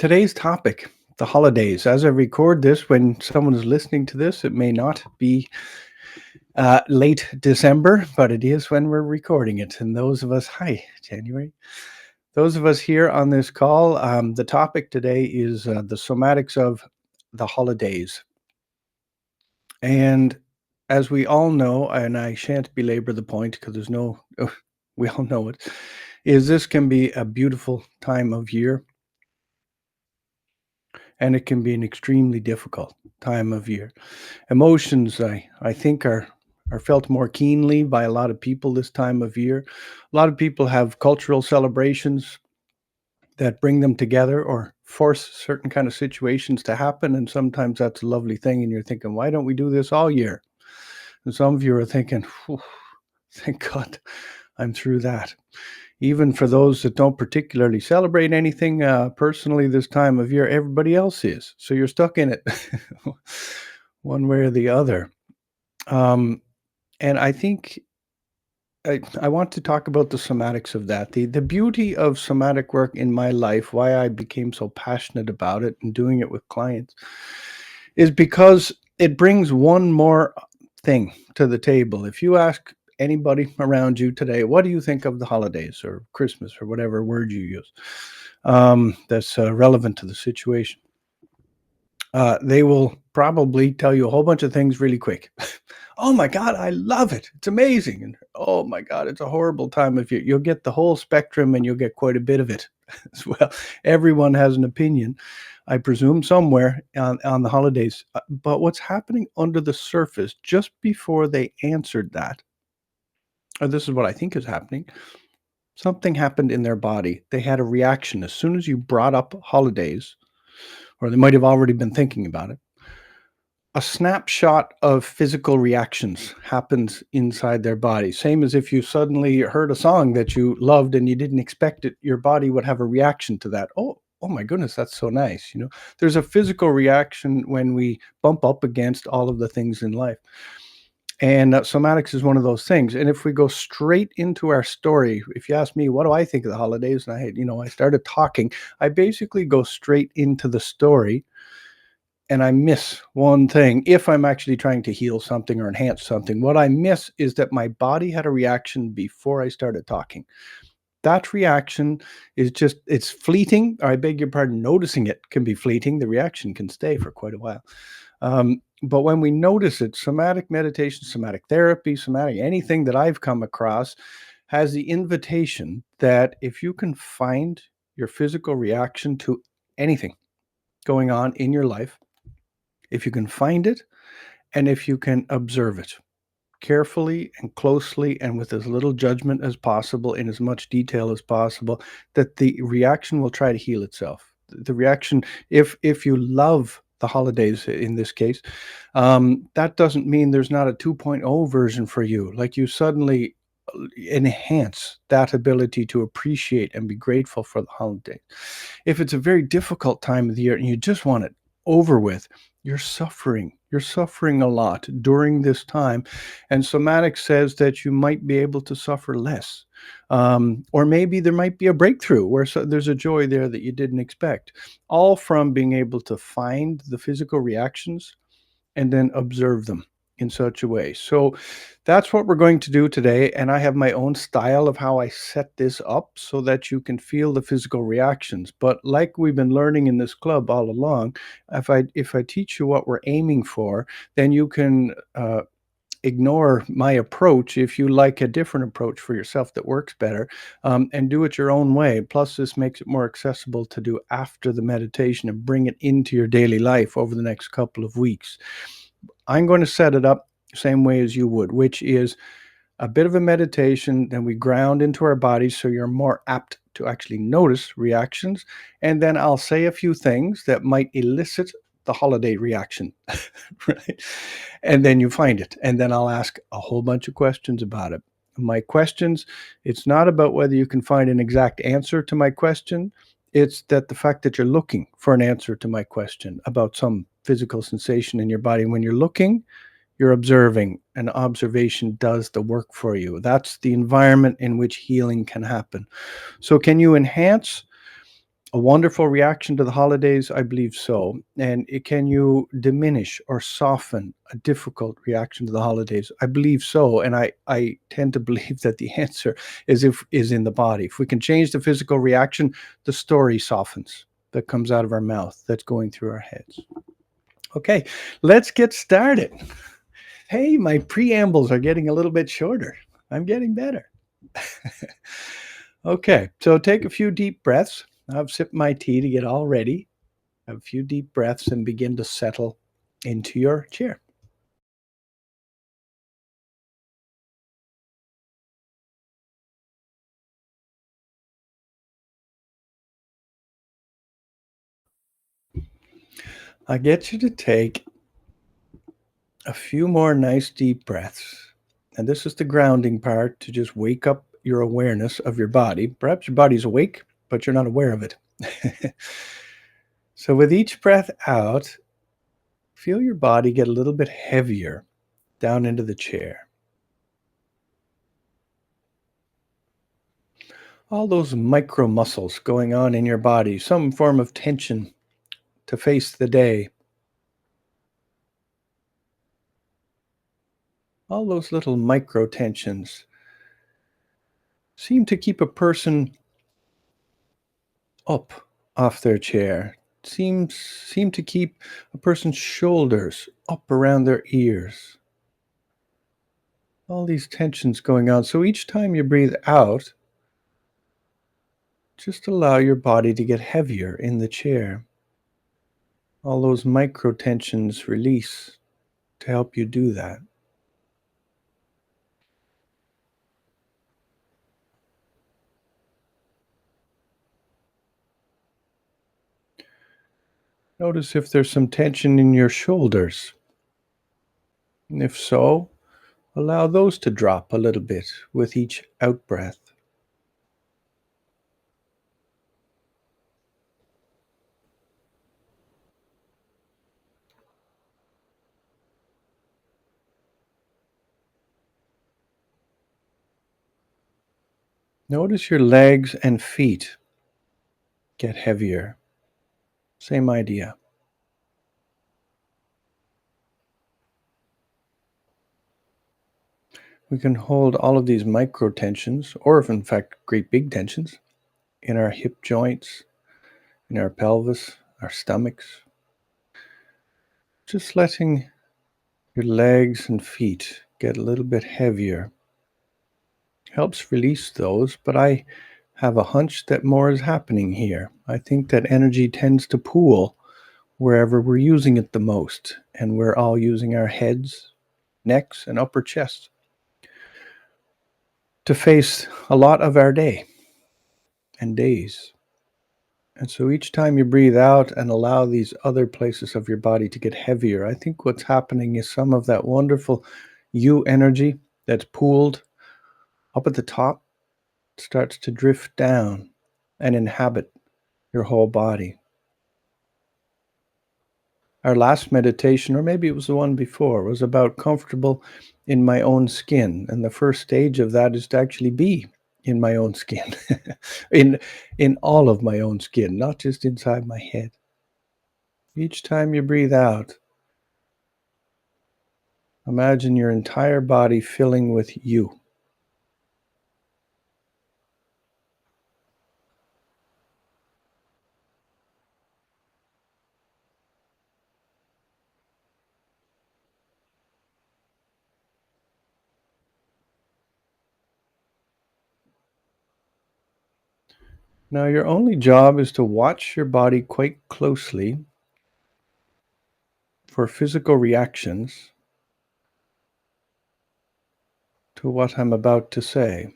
Today's topic, the holidays. As I record this, when someone is listening to this, it may not be late December, but it is when we're recording it. And those of us, hi, January. Those of us here on this call, the topic today is the somatics of the holidays. And as we all know, and I shan't belabor the point because there's no, we all know it, is this can be a beautiful time of year and it can be an extremely difficult time of year. Emotions, I think, are felt more keenly by a lot of people this time of year. A lot of people have cultural celebrations that bring them together or force certain kind of situations to happen, and sometimes that's a lovely thing, and you're thinking, "Why don't we do this all year?" And some of you are thinking, "Phew, thank God I'm through that." Even for those that don't particularly celebrate anything personally this time of year, everybody else is. So you're stuck in it one way or the other. Um, and I think I want to talk about the somatics of that. The beauty of somatic work in my life, why I became so passionate about it and doing it with clients, is because it brings one more thing to the table. If you ask anybody around you today, what do you think of the holidays or Christmas or whatever word you use that's relevant to the situation? They will probably tell you a whole bunch of things really quick. Oh my God, I love it. It's amazing. And oh my God, it's a horrible time of year. You'll get the whole spectrum and you'll get quite a bit of it as well. Everyone has an opinion, I presume, somewhere on the holidays. But what's happening under the surface just before they answered that, or this is what I think is happening, something happened in their body. They had a reaction as soon as you brought up holidays, or they might have already been thinking about it. A snapshot of physical reactions happens inside their body. Same as if you suddenly heard a song that you loved and you didn't expect it, your body would have a reaction to that. Oh my goodness, that's so nice. There's a physical reaction when we bump up against all of the things in life. And somatics is one of those things. And if we go straight into our story, if you ask me, what do I think of the holidays? And I started talking, I basically go straight into the story and I miss one thing. If I'm actually trying to heal something or enhance something, what I miss is that my body had a reaction before I started talking. That reaction is it's fleeting. Or I beg your pardon, noticing it can be fleeting. The reaction can stay for quite a while. But when we notice it, somatic meditation, somatic therapy, somatic anything that I've come across has the invitation that if you can find your physical reaction to anything going on in your life, if you can find it, and if you can observe it carefully and closely and with as little judgment as possible, in as much detail as possible, that the reaction will try to heal itself. The reaction, if you love the holidays in this case, that doesn't mean there's not a 2.0 version for you. Like you suddenly enhance that ability to appreciate and be grateful for the holiday. If it's a very difficult time of the year and you just want it over with, you're suffering. You're suffering a lot during this time. And somatic says that you might be able to suffer less. Or maybe there might be a breakthrough where there's a joy there that you didn't expect. All from being able to find the physical reactions and then observe them in such a way. So that's what we're going to do today. And I have my own style of how I set this up so that you can feel the physical reactions. But like we've been learning in this club all along, if I teach you what we're aiming for, then you can ignore my approach if you like a different approach for yourself that works better, and do it your own way. Plus, this makes it more accessible to do after the meditation and bring it into your daily life over the next couple of weeks. I'm going to set it up the same way as you would, which is a bit of a meditation. Then we ground into our bodies so you're more apt to actually notice reactions. And then I'll say a few things that might elicit the holiday reaction, right? And then you find it. And then I'll ask a whole bunch of questions about it. My questions, it's not about whether you can find an exact answer to my question. It's that the fact that you're looking for an answer to my question about some physical sensation in your body. When you're looking, you're observing, and observation does the work for you. That's the environment in which healing can happen. So can you enhance A wonderful reaction to the holidays? I believe so. And can you diminish or soften a difficult reaction to the holidays? I believe so. And I tend to believe that the answer is in the body. If we can change the physical reaction, the story softens that comes out of our mouth, that's going through our heads. Okay, let's get started. Hey, my preambles are getting a little bit shorter. I'm getting better. Okay, so take a few deep breaths. I've sipped my tea to get all ready. Have a few deep breaths and begin to settle into your chair. I get you to take a few more nice deep breaths. And this is the grounding part to just wake up your awareness of your body. Perhaps your body's awake, but you're not aware of it. So, with each breath out, feel your body get a little bit heavier down into the chair. All those micro muscles going on in your body, some form of tension to face the day. All those little micro tensions seem to keep a person up off their chair. Seem to keep a person's shoulders up around their ears. All these tensions going on. So each time you breathe out, just allow your body to get heavier in the chair. All those micro tensions release to help you do that. Notice if there's some tension in your shoulders. And if so, allow those to drop a little bit with each out breath. Notice your legs and feet get heavier. Same idea. We can hold all of these micro tensions, or if in fact great big tensions, in our hip joints, in our pelvis, our stomachs. Just letting your legs and feet get a little bit heavier helps release those, but I have a hunch that more is happening here. I think that energy tends to pool wherever we're using it the most, and we're all using our heads, necks, and upper chest to face a lot of our day and days. And so each time you breathe out and allow these other places of your body to get heavier, I think what's happening is some of that wonderful you energy that's pooled up at the top starts to drift down and inhabit your whole body. Our last meditation, or maybe it was the one before, was about comfortable in my own skin. And the first stage of that is to actually be in my own skin, in in all of my own skin, not just inside my head. Each time you breathe out, imagine your entire body filling with you. Now, your only job is to watch your body quite closely for physical reactions to what I'm about to say.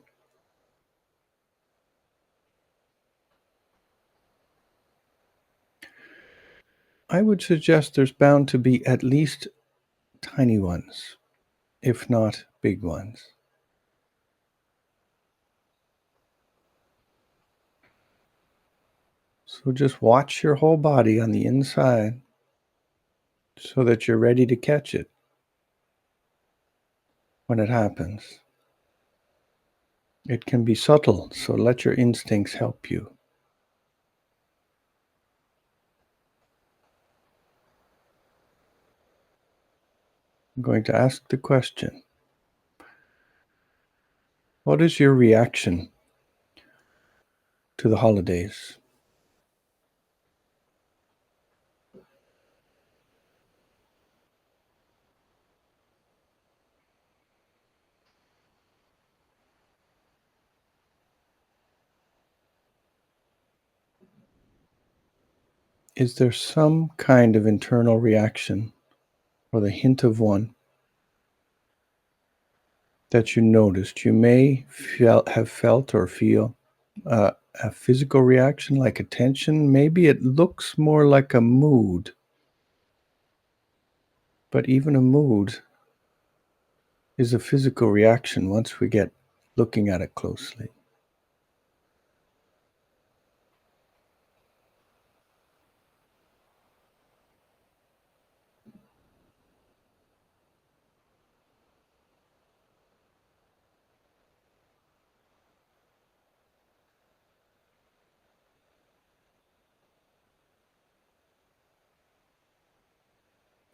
I would suggest there's bound to be at least tiny ones, if not big ones. So just watch your whole body on the inside so that you're ready to catch it when it happens. It can be subtle, so let your instincts help you. I'm going to ask the question, what is your reaction to the holidays? Is there some kind of internal reaction or the hint of one that you noticed? You may have felt or feel uh, a physical reaction like a tension. Maybe it looks more like a mood, but even a mood is a physical reaction once we get looking at it closely.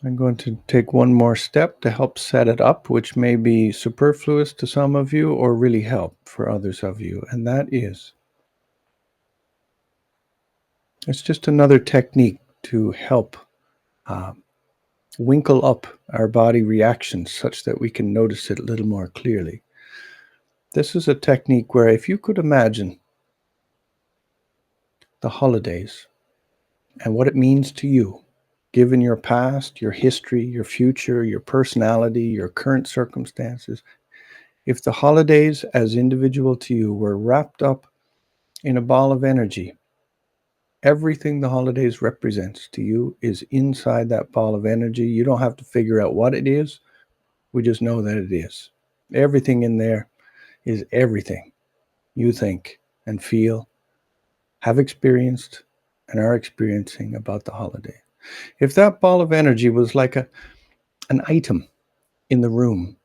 I'm going to take one more step to help set it up, which may be superfluous to some of you or really help for others of you. And that is, it's just another technique to help uh, winkle up our body reactions such that we can notice it a little more clearly. This is a technique where if you could imagine the holidays and what it means to you, given your past, your history, your future, your personality, your current circumstances, if the holidays as individual to you were wrapped up in a ball of energy, everything the holidays represents to you is inside that ball of energy. You don't have to figure out what it is. We just know that it is. Everything in there is everything you think and feel, have experienced, and are experiencing about the holiday. If that ball of energy was like an item in the room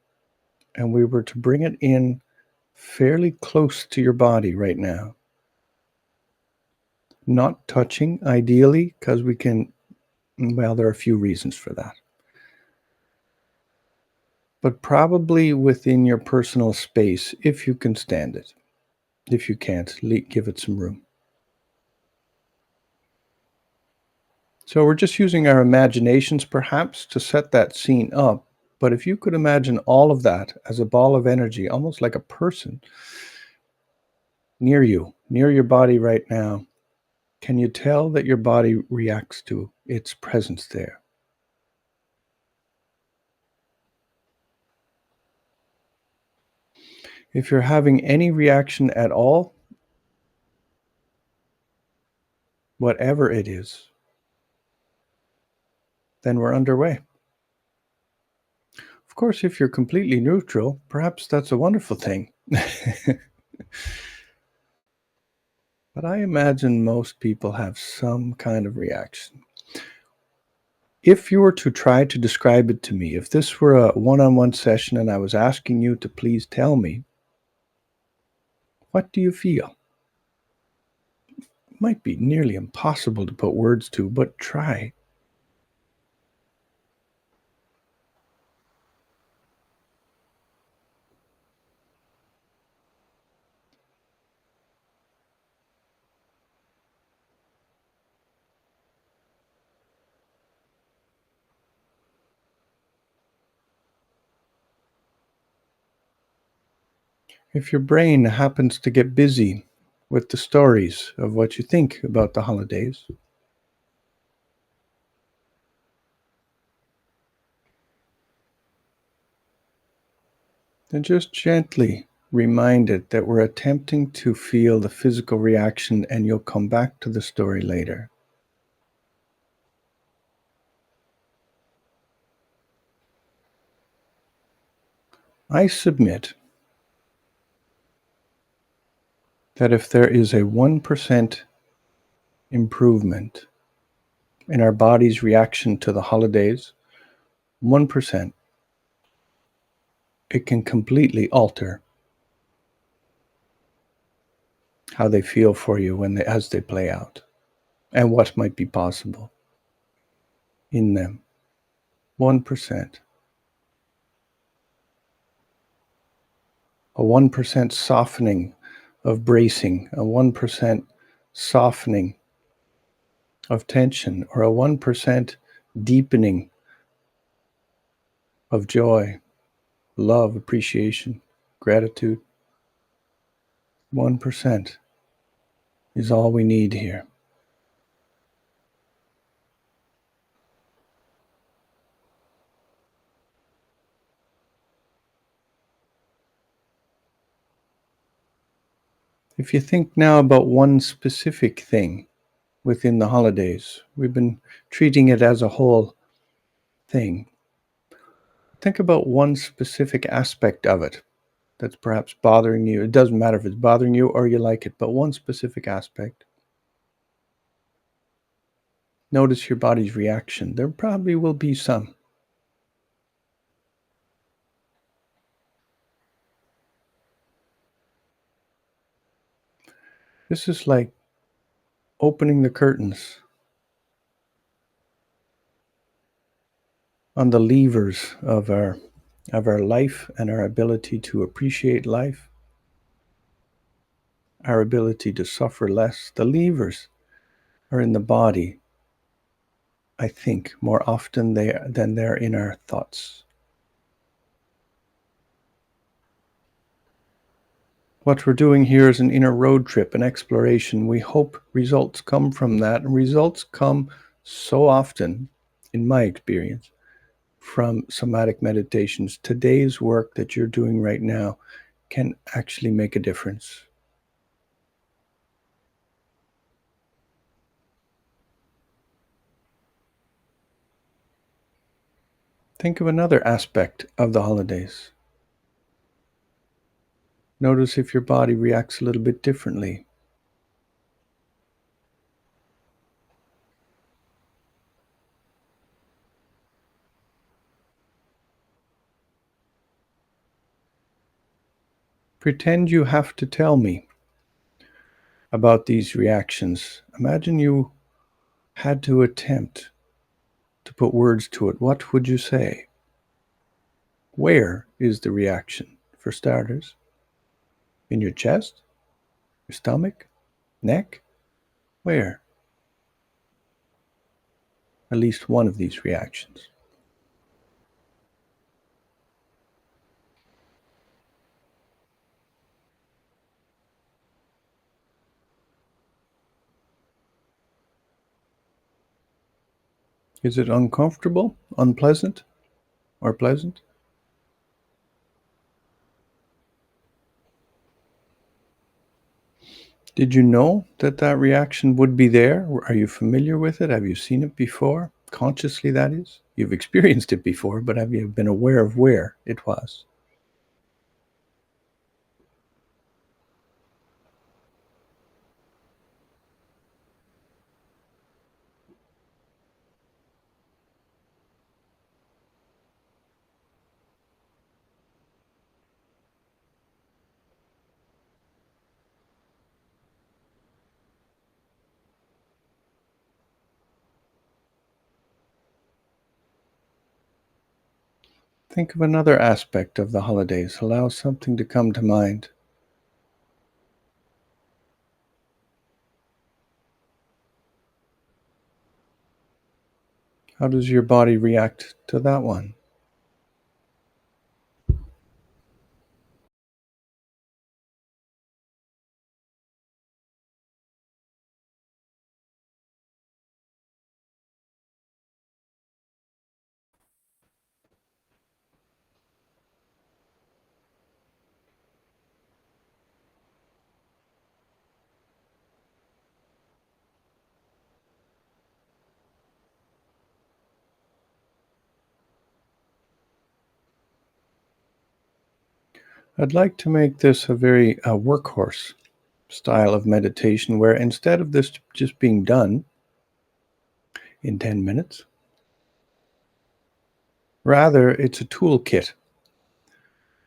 and we were to bring it in fairly close to your body right now, not touching ideally, because we can, well, there are a few reasons for that, but probably within your personal space if you can stand it. If you can't, give it some room. So we're just using our imaginations perhaps to set that scene up. But if you could imagine all of that as a ball of energy, almost like a person near you, near your body right now, can you tell that your body reacts to its presence there? If you're having any reaction at all, whatever it is, then we're underway. Of course, if you're completely neutral, perhaps that's a wonderful thing. But I imagine most people have some kind of reaction. If you were to try to describe it to me, if this were a one-on-one session and I was asking you to please tell me, what do you feel? It might be nearly impossible to put words to, but try. If your brain happens to get busy with the stories of what you think about the holidays, then just gently remind it that we're attempting to feel the physical reaction and you'll come back to the story later. I submit that if there is a 1% improvement in our body's reaction to the holidays, 1%, it can completely alter how they feel for you as they play out and what might be possible in them. 1%. a 1% softening of bracing, a 1% softening of tension, or a 1% deepening of joy, love, appreciation, gratitude. 1% is all we need here. If you think now about one specific thing within the holidays, we've been treating it as a whole thing. Think about one specific aspect of it that's perhaps bothering you. It doesn't matter if it's bothering you or you like it, but one specific aspect. Notice your body's reaction. There probably will be some. This is like opening the curtains on the levers of our life and our ability to appreciate life, our ability to suffer less. The levers are in the body, I think, more often than they're in our thoughts. What we're doing here is an inner road trip, an exploration. We hope results come from that, and results come so often, in my experience, from somatic meditations. Today's work that you're doing right now can actually make a difference. Think of another aspect of the holidays. Notice if your body reacts a little bit differently. Pretend you have to tell me about these reactions. Imagine you had to attempt to put words to it. What would you say? Where is the reaction, for starters? In your chest? Your stomach? Neck? Where? At least one of these reactions. Is it uncomfortable, unpleasant, or pleasant? Did you know that that reaction would be there? Are you familiar with it? Have you seen it before? Consciously, that is. You've experienced it before, but have you been aware of where it was? Think of another aspect of the holidays. Allow something to come to mind. How does your body react to that one? I'd like to make this a very workhorse style of meditation where instead of this just being done in 10 minutes, rather it's a toolkit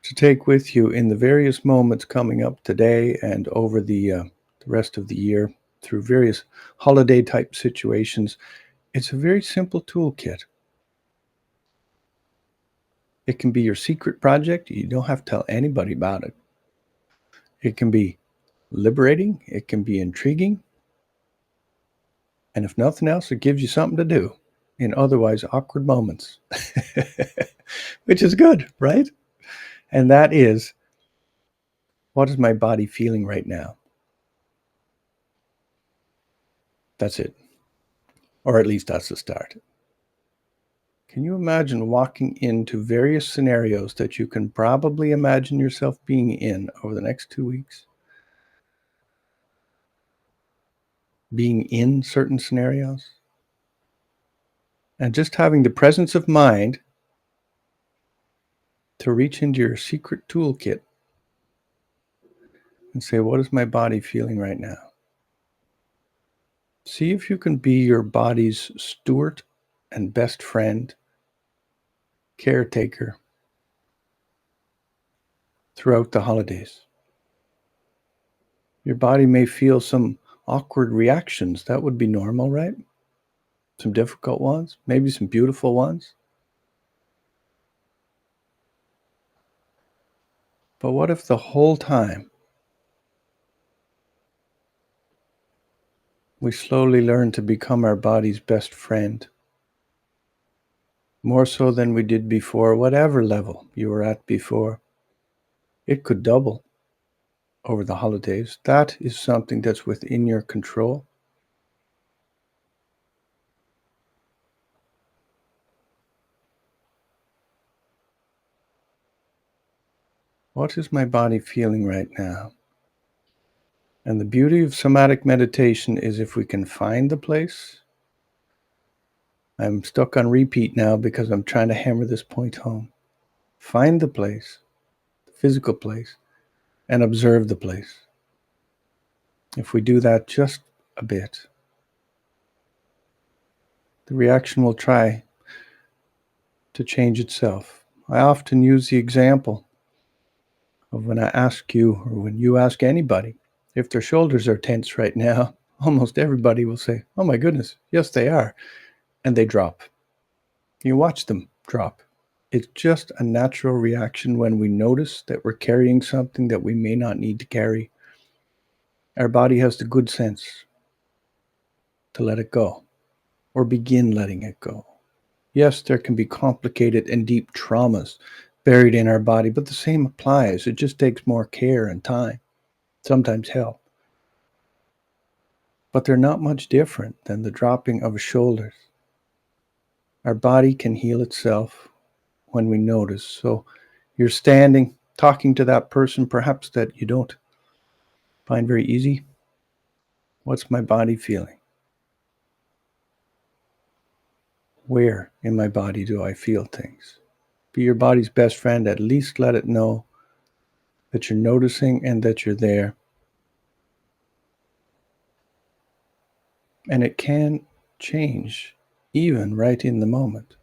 to take with you in the various moments coming up today and over the rest of the year through various holiday type situations. It's a very simple toolkit. It can be your secret project. You don't have to tell anybody about it. It can be liberating, it can be intriguing, and if nothing else, it gives you something to do in otherwise awkward moments, which is good, right? And that is, what is my body feeling right now? That's it. Or at least that's the start. Can you imagine walking into various scenarios that you can probably imagine yourself being in over the next 2 weeks? Being in certain scenarios? And just having the presence of mind to reach into your secret toolkit and say, what is my body feeling right now? See if you can be your body's steward and best friend, caretaker throughout the holidays. Your body may feel some awkward reactions. That would be normal, right? Some difficult ones, maybe some beautiful ones. But what if the whole time we slowly learn to become our body's best friend, more so than we did before, whatever level you were at before? It could double over the holidays. That is something that's within your control. What is my body feeling right now? And the beauty of somatic meditation is if we can find the place. I'm stuck on repeat now because I'm trying to hammer this point home. Find the place, the physical place, and observe the place. If we do that just a bit, the reaction will try to change itself. I often use the example of when I ask you, or when you ask anybody, if their shoulders are tense right now, almost everybody will say, oh my goodness, yes they are. And they drop. You watch them drop. It's just a natural reaction when we notice that we're carrying something that we may not need to carry. Our body has the good sense to let it go or begin letting it go. Yes, there can be complicated and deep traumas buried in our body, but the same applies. It just takes more care and time, sometimes help. But they're not much different than the dropping of shoulders. Our body can heal itself when we notice. So you're standing, talking to that person, perhaps that you don't find very easy. What's my body feeling? Where in my body do I feel things? Be your body's best friend. At least let it know that you're noticing and that you're there. And it can change even right in the moment.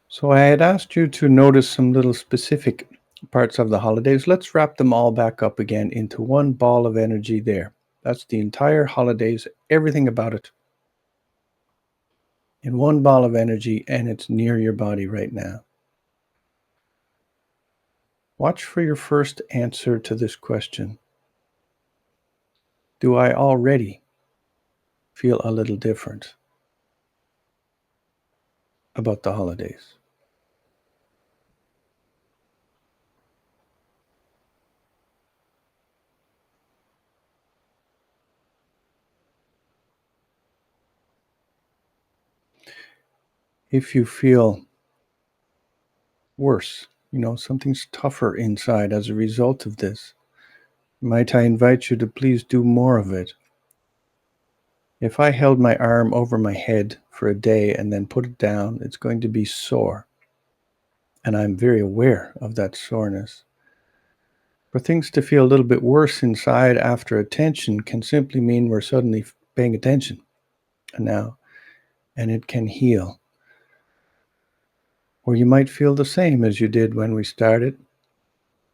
So I had asked you to notice some little specific parts of the holidays. Let's wrap them all back up again into one ball of energy there. That's the entire holidays, everything about it, in one ball of energy, and it's near your body right now. Watch for your first answer to this question. Do I already feel a little different about the holidays? If you feel worse, something's tougher inside as a result of this, might I invite you to please do more of it? If I held my arm over my head for a day and then put it down, it's going to be sore. And I'm very aware of that soreness. For things to feel a little bit worse inside after attention can simply mean we're suddenly paying attention now, and it can heal. Or you might feel the same as you did when we started,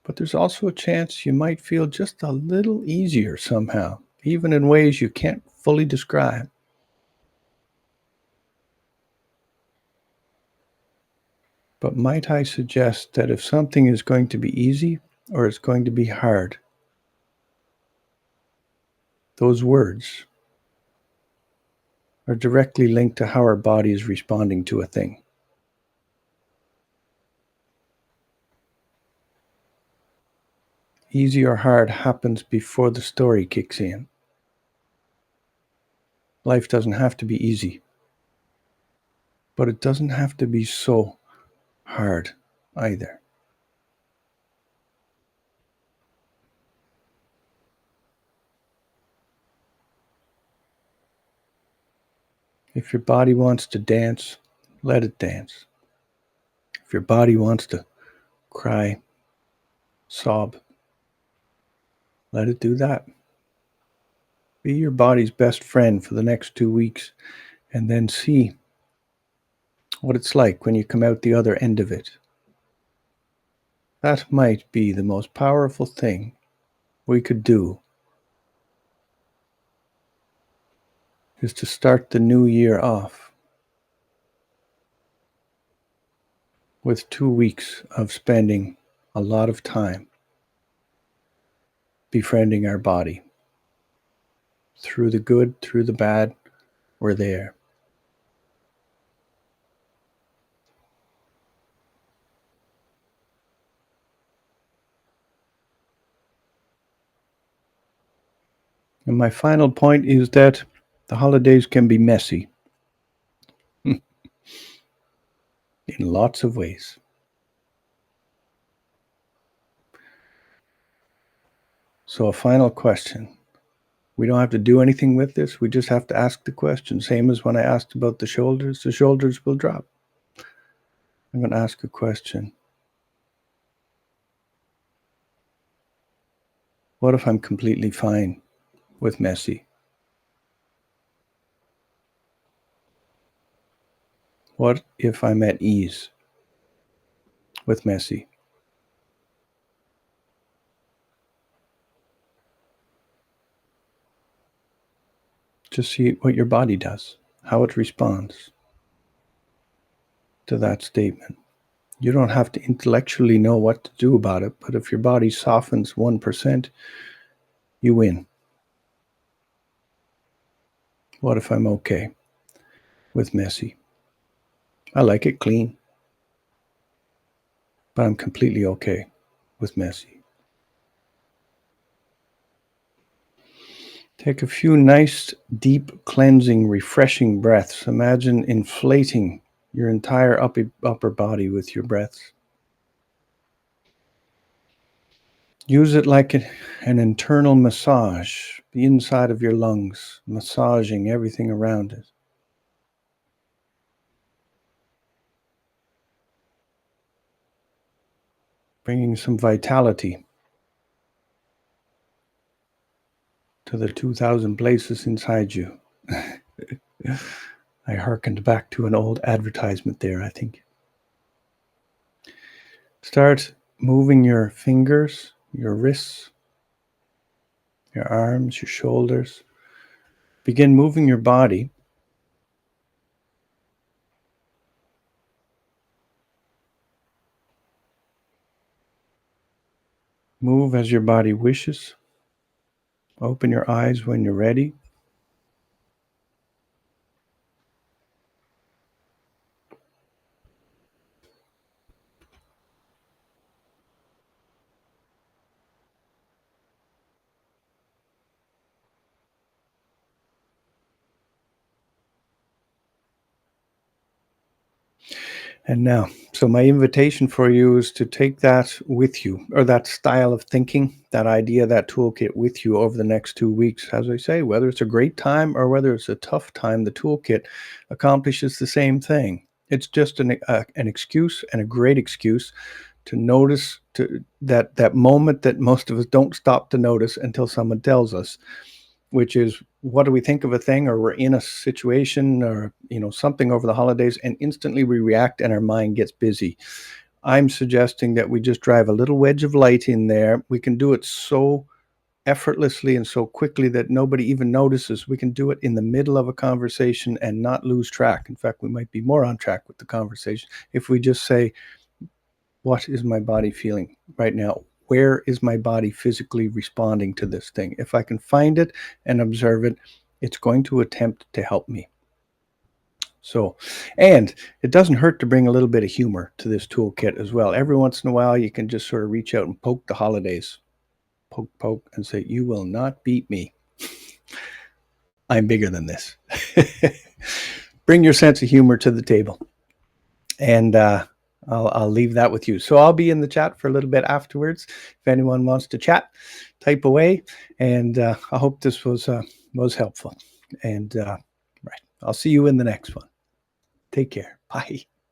but there's also a chance you might feel just a little easier somehow, even in ways you can't fully describe. But might I suggest that if something is going to be easy or it's going to be hard, those words are directly linked to how our body is responding to a thing. Easy or hard happens before the story kicks in. Life doesn't have to be easy, but it doesn't have to be so hard either. If your body wants to dance, let it dance. If your body wants to cry, sob, let it do that. Be your body's best friend for the next 2 weeks and then see what it's like when you come out the other end of it. That might be the most powerful thing we could do, is to start the new year off with 2 weeks of spending a lot of time befriending our body. Through the good, through the bad, we're there. And my final point is that the holidays can be messy in lots of ways. So, a final question. We don't have to do anything with this. We just have to ask the question. Same as when I asked about the shoulders will drop. I'm going to ask a question. What if I'm completely fine with messy? What if I'm at ease with messy? Just see what your body does, how it responds to that statement. You don't have to intellectually know what to do about it, but if your body softens 1%, you win. What if I'm okay with messy? I like it clean, but I'm completely okay with messy. Take a few nice, deep, cleansing, refreshing breaths. Imagine inflating your entire upper body with your breaths. Use it like an internal massage, the inside of your lungs, massaging everything around it. Bringing some vitality to the 2,000 places inside you. I hearkened back to an old advertisement there, I think. Start moving your fingers, your wrists, your arms, your shoulders. Begin moving your body. Move as your body wishes. Open your eyes when you're ready. And now, so my invitation for you is to take that with you, or that style of thinking, that idea, that toolkit with you over the next 2 weeks. As I say, whether it's a great time or whether it's a tough time, the toolkit accomplishes the same thing. It's just an excuse, and a great excuse, to notice that moment that most of us don't stop to notice until someone tells us, which is, what do we think of a thing, or we're in a situation, or something over the holidays, and instantly we react and our mind gets busy. I'm suggesting that we just drive a little wedge of light in there. We can do it so effortlessly and so quickly that nobody even notices. We can do it in the middle of a conversation and not lose track. In fact, we might be more on track with the conversation if we just say, what is my body feeling right now? Where is my body physically responding to this thing? If I can find it and observe it, it's going to attempt to help me. So, and it doesn't hurt to bring a little bit of humor to this toolkit as well. Every once in a while, you can just sort of reach out and poke the holidays, poke, poke, and say, you will not beat me. I'm bigger than this. Bring your sense of humor to the table. And I'll leave that with you. So I'll be in the chat for a little bit afterwards. If anyone wants to chat, type away. And I hope this was helpful. And right, I'll see you in the next one. Take care. Bye.